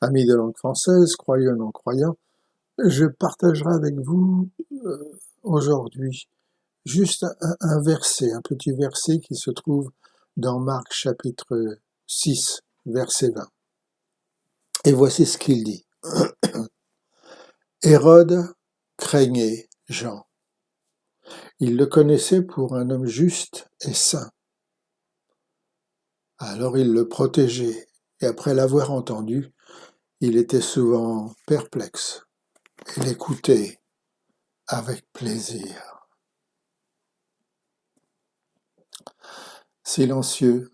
Amis de langue française, croyants, non-croyants, je partagerai avec vous aujourd'hui juste un verset, un petit verset qui se trouve dans Marc chapitre 6, verset 20. Et voici ce qu'il dit. Hérode craignait Jean. Il le connaissait pour un homme juste et saint. Alors il le protégeait, et après l'avoir entendu, il était souvent perplexe et l'écoutait avec plaisir. Silencieux,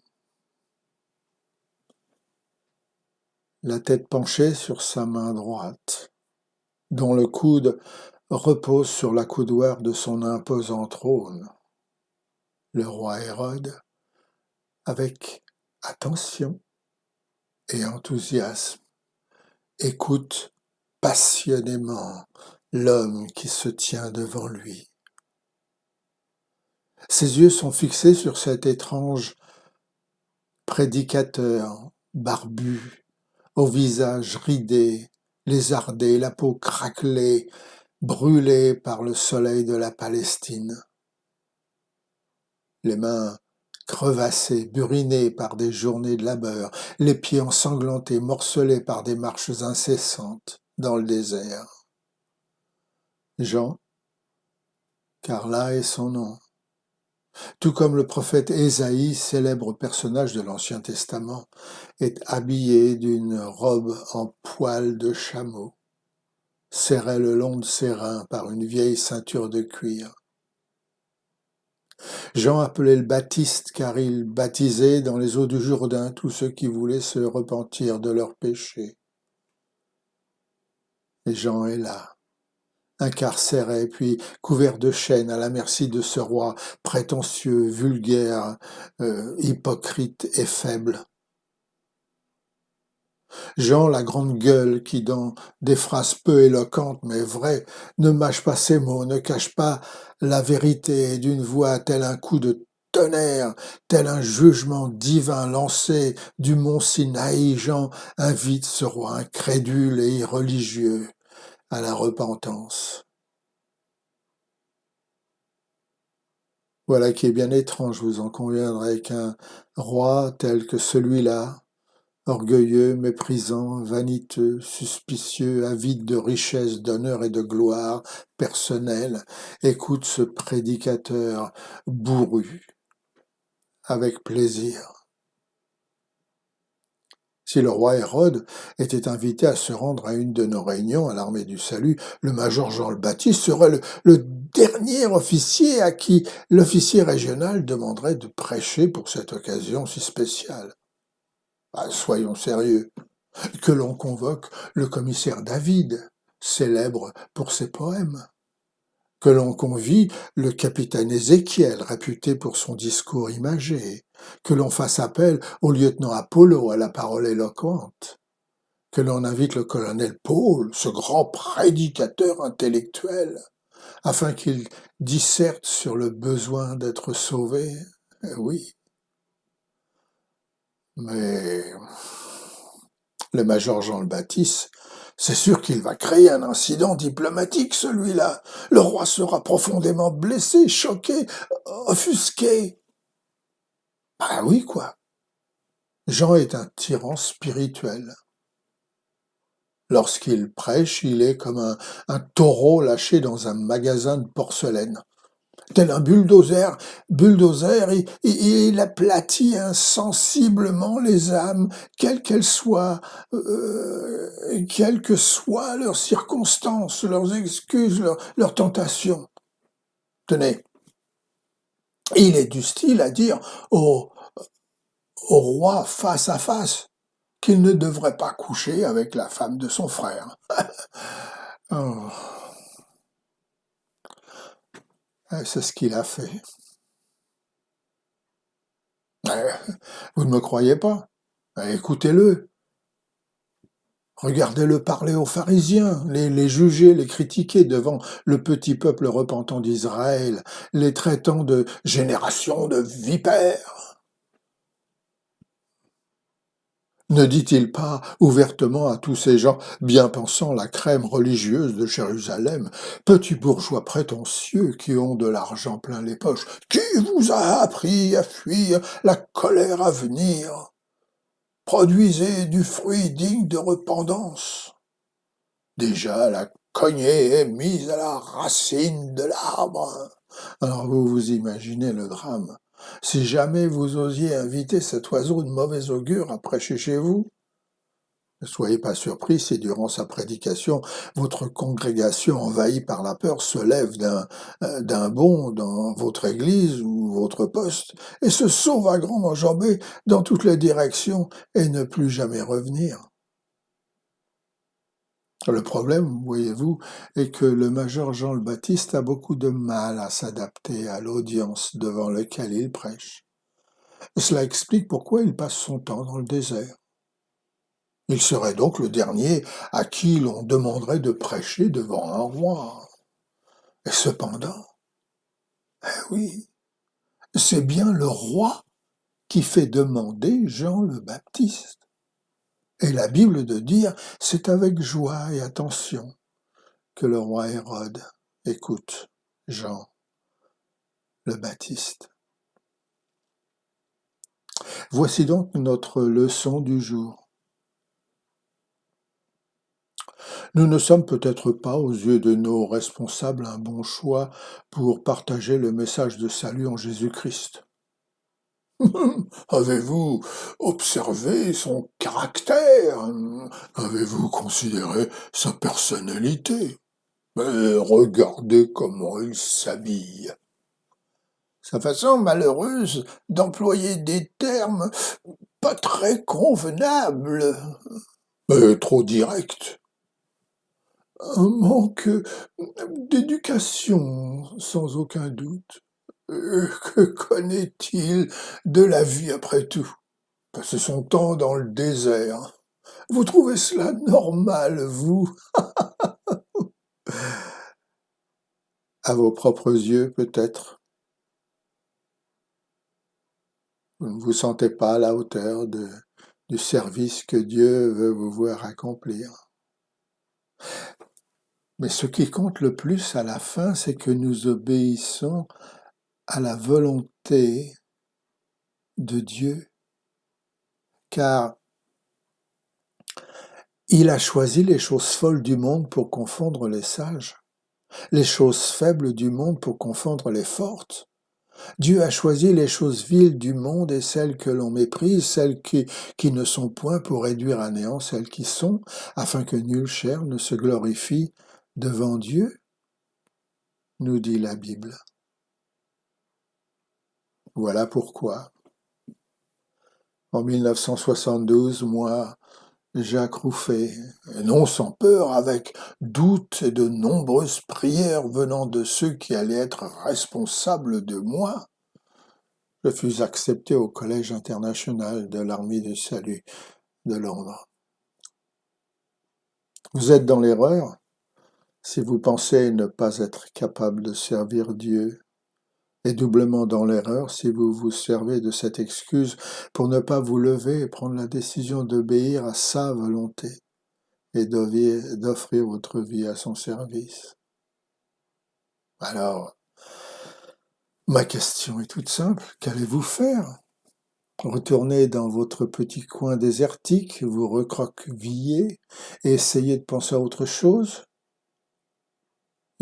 la tête penchée sur sa main droite, dont le coude repose sur l'accoudoir de son imposant trône. Le roi Hérode, avec attention et enthousiasme, écoute passionnément l'homme qui se tient devant lui. Ses yeux sont fixés sur cet étrange prédicateur barbu, au visage ridé, lézardé, la peau craquelée, brûlé par le soleil de la Palestine. Les mains crevassées, burinées par des journées de labeur, les pieds ensanglantés, morcelés par des marches incessantes dans le désert. Jean, car là est son nom. Tout comme le prophète Ésaïe, célèbre personnage de l'Ancien Testament, est habillé d'une robe en poil de chameau, serrée le long de ses reins par une vieille ceinture de cuir. Jean appelait le Baptiste car il baptisait dans les eaux du Jourdain tous ceux qui voulaient se repentir de leurs péchés. Et Jean est là, incarcéré puis couvert de chaînes à la merci de ce roi prétentieux, vulgaire, hypocrite et faible. Jean, la grande gueule qui, dans des phrases peu éloquentes mais vraies, ne mâche pas ses mots, ne cache pas la vérité, et d'une voix tel un coup de tonnerre, tel un jugement divin lancé du mont Sinaï, Jean invite ce roi incrédule et irreligieux à la repentance. Voilà qui est bien étrange, vous en conviendrez, qu'un roi tel que celui-là, orgueilleux, méprisant, vaniteux, suspicieux, avide de richesse, d'honneur et de gloire personnelle, écoute ce prédicateur bourru avec plaisir. Si le roi Hérode était invité à se rendre à une de nos réunions à l'armée du salut, le major Jean le Baptiste serait le dernier officier à qui l'officier régional demanderait de prêcher pour cette occasion si spéciale. Ah, soyons sérieux. Que l'on convoque le commissaire David, célèbre pour ses poèmes, que l'on convie le capitaine Ézéchiel, réputé pour son discours imagé, que l'on fasse appel au lieutenant Apollo à la parole éloquente, que l'on invite le colonel Paul, ce grand prédicateur intellectuel, afin qu'il disserte sur le besoin d'être sauvé. Oui, mais le major Jean le Baptiste, c'est sûr qu'il va créer un incident diplomatique, celui-là. Le roi sera profondément blessé, choqué, offusqué. Ah oui, quoi. Jean est un tyran spirituel. Lorsqu'il prêche, il est comme un taureau lâché dans un magasin de porcelaine. Tel un bulldozer, il aplatit insensiblement les âmes, quelles qu'elles soient, quelles que soient leurs circonstances, leurs excuses, leurs tentations. Tenez, il est du style à dire au roi face à face qu'il ne devrait pas coucher avec la femme de son frère. Oh, c'est ce qu'il a fait. Vous ne me croyez pas? Écoutez-le. Regardez-le parler aux pharisiens, les juger, les critiquer devant le petit peuple repentant d'Israël, les traitant de génération de vipères. Ne dit-il pas ouvertement à tous ces gens bien pensants, la crème religieuse de Jérusalem, petits bourgeois prétentieux qui ont de l'argent plein les poches, qui vous a appris à fuir la colère à venir? Produisez du fruit digne de repentance. Déjà la cognée est mise à la racine de l'arbre. Alors vous imaginez le drame. Si jamais vous osiez inviter cet oiseau de mauvais augure à prêcher chez vous, ne soyez pas surpris si durant sa prédication, votre congrégation envahie par la peur se lève d'un bond dans votre église ou votre poste et se sauve à grandes enjambées dans toutes les directions et ne plus jamais revenir. Le problème, voyez-vous, est que le major Jean le Baptiste a beaucoup de mal à s'adapter à l'audience devant laquelle il prêche. Cela explique pourquoi il passe son temps dans le désert. Il serait donc le dernier à qui l'on demanderait de prêcher devant un roi. Et cependant, oui, c'est bien le roi qui fait demander Jean le Baptiste. Et la Bible de dire, c'est avec joie et attention que le roi Hérode écoute Jean le Baptiste. Voici donc notre leçon du jour. Nous ne sommes peut-être pas, aux yeux de nos responsables, un bon choix pour partager le message de salut en Jésus-Christ. Avez-vous observé son caractère? Avez-vous considéré sa personnalité? Mais regardez comment il s'habille. Sa façon malheureuse d'employer des termes pas très convenables, mais trop directs. Un manque d'éducation, sans aucun doute. Que connaît-il de la vie après tout? Passer son temps dans le désert. Vous trouvez cela normal, vous? À vos propres yeux, peut-être. Vous ne vous sentez pas à la hauteur du service que Dieu veut vous voir accomplir. Mais ce qui compte le plus à la fin, c'est que nous obéissons à la volonté de Dieu, car il a choisi les choses folles du monde pour confondre les sages, les choses faibles du monde pour confondre les fortes. Dieu a choisi les choses viles du monde et celles que l'on méprise, celles qui ne sont point pour réduire à néant celles qui sont, afin que nulle chair ne se glorifie devant Dieu, nous dit la Bible. Voilà pourquoi, en 1972, moi, Jacques Rouffet, et non sans peur, avec doute et de nombreuses prières venant de ceux qui allaient être responsables de moi, je fus accepté au Collège international de l'Armée du Salut de Londres. Vous êtes dans l'erreur si vous pensez ne pas être capable de servir Dieu, et doublement dans l'erreur si vous vous servez de cette excuse pour ne pas vous lever et prendre la décision d'obéir à sa volonté et d'offrir votre vie à son service. Alors, ma question est toute simple, qu'allez-vous faire? Retourner dans votre petit coin désertique, vous recroqueviller et essayer de penser à autre chose?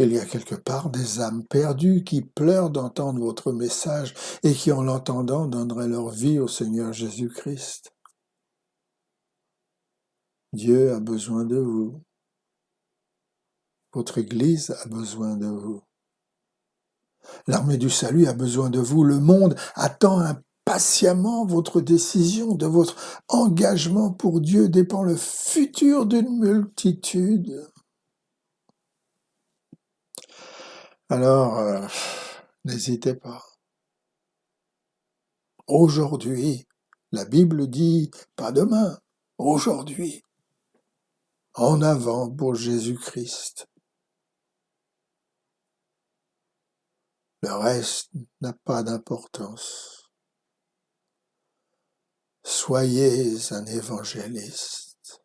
Il y a quelque part des âmes perdues qui pleurent d'entendre votre message et qui, en l'entendant, donneraient leur vie au Seigneur Jésus-Christ. Dieu a besoin de vous. Votre Église a besoin de vous. L'armée du salut a besoin de vous. Le monde attend impatiemment votre décision. De votre engagement pour Dieu dépend le futur d'une multitude. Alors, n'hésitez pas. Aujourd'hui, la Bible dit, pas demain, aujourd'hui, en avant pour Jésus-Christ. Le reste n'a pas d'importance. soyez un évangéliste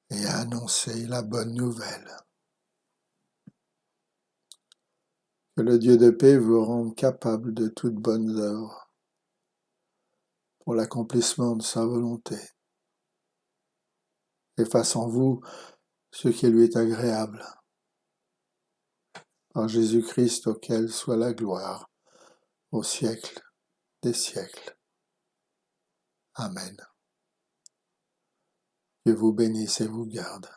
et annoncez la bonne nouvelle. Que le Dieu de paix vous rende capable de toute bonne œuvre pour l'accomplissement de sa volonté, et fasse en vous ce qui lui est agréable. Par Jésus-Christ, auquel soit la gloire au siècle des siècles. Amen. Que vous bénisse et vous garde.